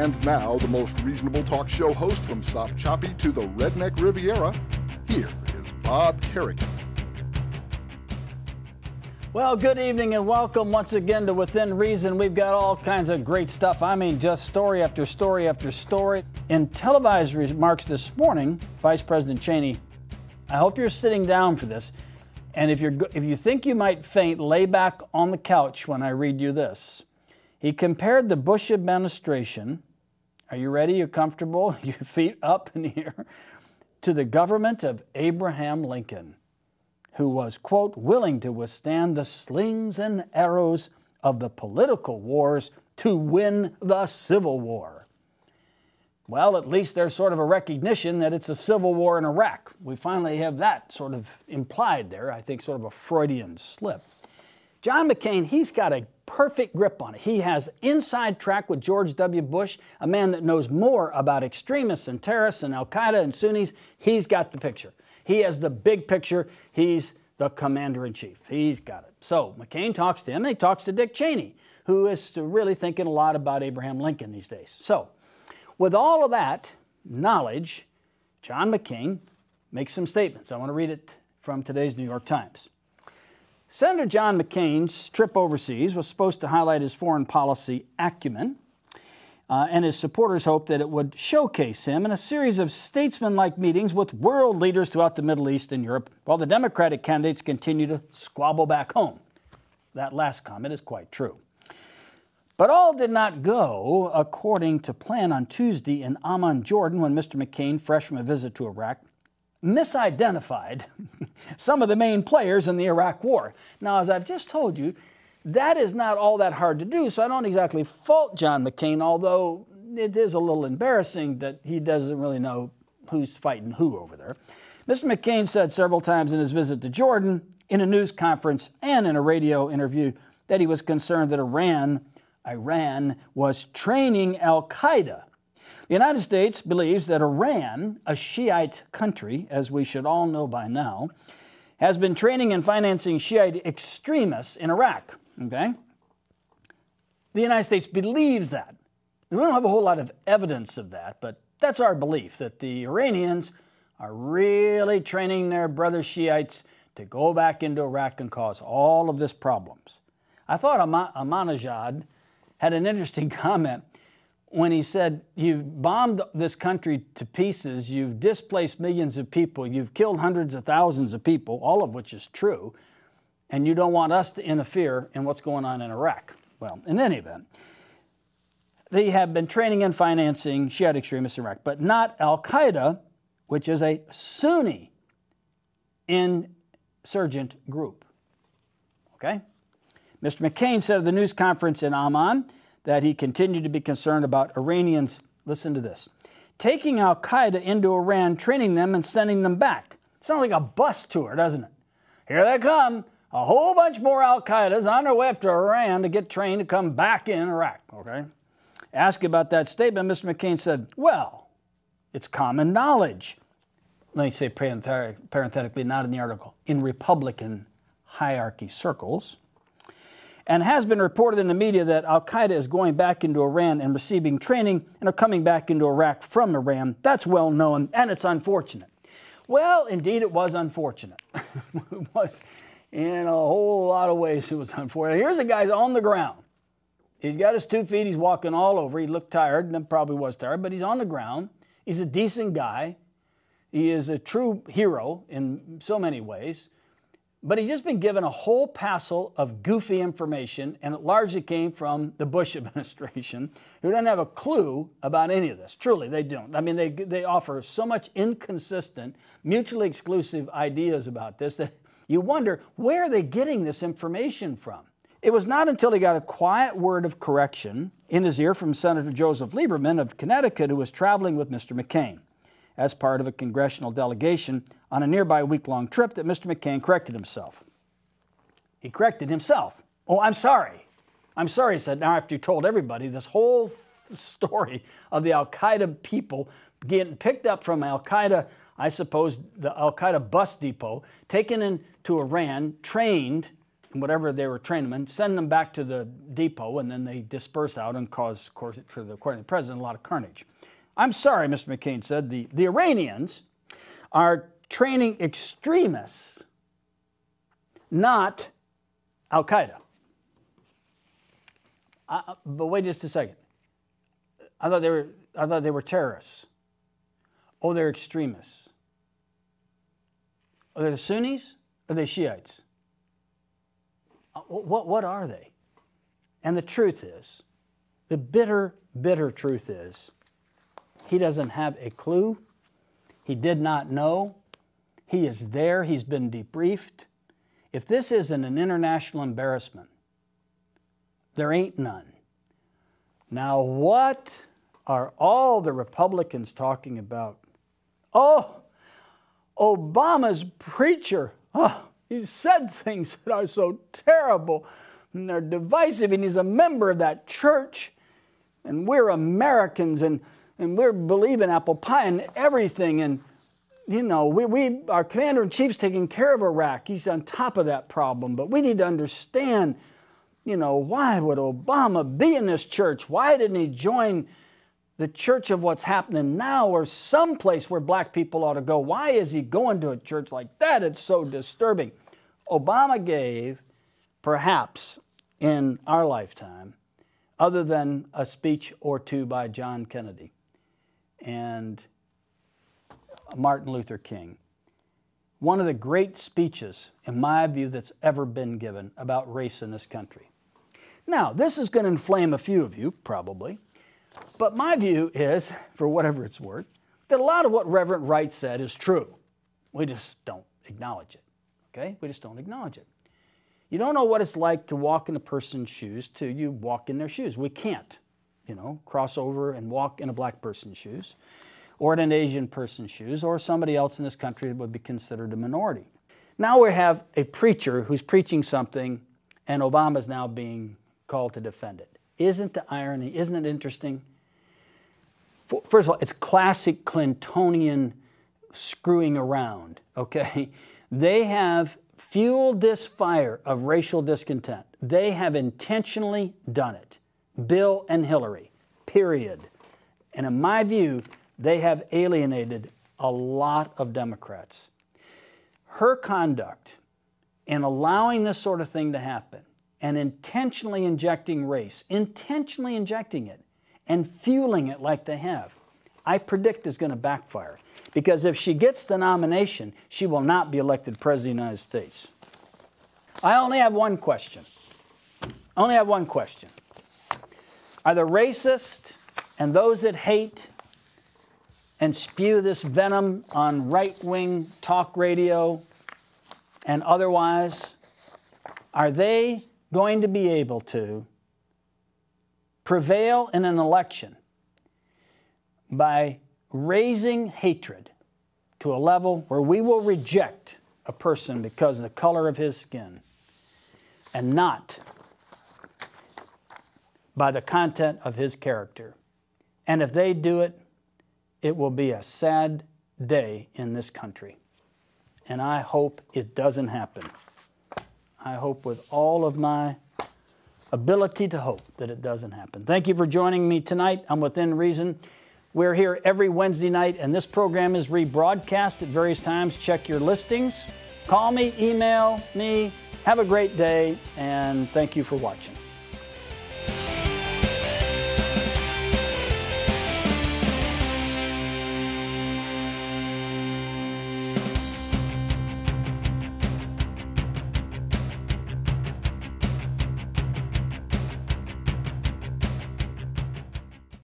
And now, the most reasonable talk show host from Sop Choppy to the Redneck Riviera, here is Bob Kerrigan. Well, good evening and welcome once again to Within Reason. We've got all kinds of great stuff. I mean, just story after story after story. In televised remarks this morning, Vice President Cheney, I hope you're sitting down for this. And if you think you might faint, lay back on the couch when I read you this. He compared the Bush administration, are you ready? You're comfortable? Your feet up in the air? To the government of Abraham Lincoln, who was, quote, willing to withstand the slings and arrows of the political wars to win the Civil War. Well, at least there's sort of a recognition that it's a civil war in Iraq. We finally have that sort of implied there, I think sort of a Freudian slip. John McCain, he's got a perfect grip on it. He has inside track with George W. Bush, a man that knows more about extremists and terrorists and Al-Qaeda and Sunnis. He's got the picture. He has the big picture. He's the commander-in-chief. He's got it. So McCain talks to him, and he talks to Dick Cheney, who is really thinking a lot about Abraham Lincoln these days. So with all of that knowledge, John McCain makes some statements. I want to read it from today's New York Times. Senator John McCain's trip overseas was supposed to highlight his foreign policy acumen, and his supporters hoped that it would showcase him in a series of statesman-like meetings with world leaders throughout the Middle East and Europe, while the Democratic candidates continue to squabble back home. That last comment is quite true. But all did not go according to plan on Tuesday in Amman, Jordan, when Mr. McCain, fresh from a visit to Iraq, misidentified some of the main players in the Iraq War. Now, as I've just told you, that is not all that hard to do, so I don't exactly fault John McCain, although it is a little embarrassing that he doesn't really know who's fighting who over there. Mr. McCain said several times in his visit to Jordan, in a news conference and in a radio interview, that he was concerned that Iran was training Al-Qaeda. The United States believes that Iran, a Shiite country, as we should all know by now, has been training and financing Shiite extremists in Iraq. Okay? The United States believes that. We don't have a whole lot of evidence of that, but that's our belief, that the Iranians are really training their brother Shiites to go back into Iraq and cause all of this problems. I thought Ahmadinejad had an interesting comment when he said, you've bombed this country to pieces, you've displaced millions of people, you've killed hundreds of thousands of people, all of which is true, and you don't want us to interfere in what's going on in Iraq. Well, in any event, they have been training and financing Shiite extremists in Iraq, but not Al-Qaeda, which is a Sunni insurgent group. Okay? Mr. McCain said at the news conference in Amman that he continued to be concerned about Iranians, listen to this, taking Al-Qaeda into Iran, training them and sending them back. It sounds like a bus tour, doesn't it? Here they come, a whole bunch more Al-Qaedas on their way up to Iran to get trained to come back in Iraq, okay? Asked about that statement, Mr. McCain said, well, it's common knowledge. Let me say parenthetically, not in the article, in Republican hierarchy circles, and has been reported in the media that Al-Qaeda is going back into Iran and receiving training and are coming back into Iraq from Iran. That's well known, and it's unfortunate. Well, indeed, it was unfortunate. It was, in a whole lot of ways, it was unfortunate. Here's a guy's on the ground. He's got his 2 feet. He's walking all over. He looked tired, and probably was tired, but he's on the ground. He's a decent guy. He is a true hero in so many ways. But he's just been given a whole passel of goofy information, and it largely came from the Bush administration, who doesn't have a clue about any of this. Truly, they don't. I mean, they offer so much inconsistent, mutually exclusive ideas about this that you wonder, where are they getting this information from? It was not until he got a quiet word of correction in his ear from Senator Joseph Lieberman of Connecticut, who was traveling with Mr. McCain as part of a congressional delegation on a nearby week-long trip, that Mr. McCain corrected himself. He corrected himself. Oh, I'm sorry. I'm sorry, he said, now after you told everybody this whole story of the Al-Qaeda people getting picked up from Al-Qaeda, I suppose the Al-Qaeda bus depot, taken into Iran, trained, and whatever they were training them in, send them back to the depot, and then they disperse out and cause, of course, according to the president, a lot of carnage. I'm sorry, Mr. McCain said, the Iranians are training extremists, not Al-Qaeda. But wait just a second. I thought they were terrorists. Oh, they're extremists. Are they the Sunnis? Are they Shiites? What are they? And the truth is, the bitter, bitter truth is, he doesn't have a clue. He did not know. He is there. He's been debriefed. If this isn't an international embarrassment, there ain't none. Now, what are all the Republicans talking about? Oh, Obama's preacher. Oh, he said things that are so terrible and they're divisive, and he's a member of that church, and we're Americans, and we believe in apple pie and everything, and you know, our commander-in-chief's taking care of Iraq. He's on top of that problem, but we need to understand, you know, why would Obama be in this church? Why didn't he join the church of what's happening now, or someplace where black people ought to go? Why is he going to a church like that? It's so disturbing. Obama gave, perhaps in our lifetime, other than a speech or two by John Kennedy and Martin Luther King, one of the great speeches, in my view, that's ever been given about race in this country. Now, this is going to inflame a few of you, probably, but my view is, for whatever it's worth, that a lot of what Reverend Wright said is true. We just don't acknowledge it, okay? We just don't acknowledge it. You don't know what it's like to walk in a person's shoes till you walk in their shoes. We can't, you know, cross over and walk in a black person's shoes, or in an Asian person's shoes, or somebody else in this country that would be considered a minority. Now we have a preacher who's preaching something, and Obama's now being called to defend it. Isn't the irony, isn't it interesting? First of all, it's classic Clintonian screwing around, okay? They have fueled this fire of racial discontent. They have intentionally done it. Bill and Hillary, period. And in my view, they have alienated a lot of Democrats. Her conduct in allowing this sort of thing to happen and intentionally injecting race, intentionally injecting it and fueling it like they have, I predict is going to backfire. Because if she gets the nomination, she will not be elected President of the United States. I only have one question. I only have one question. Are the racist and those that hate and spew this venom on right-wing talk radio and otherwise, are they going to be able to prevail in an election by raising hatred to a level where we will reject a person because of the color of his skin and not by the content of his character? And if they do it, it will be a sad day in this country. And I hope it doesn't happen. I hope with all of my ability to hope that it doesn't happen. Thank you for joining me tonight. I'm Within Reason. We're here every Wednesday night, and this program is rebroadcast at various times. Check your listings. Call me, email me. Have a great day, and thank you for watching.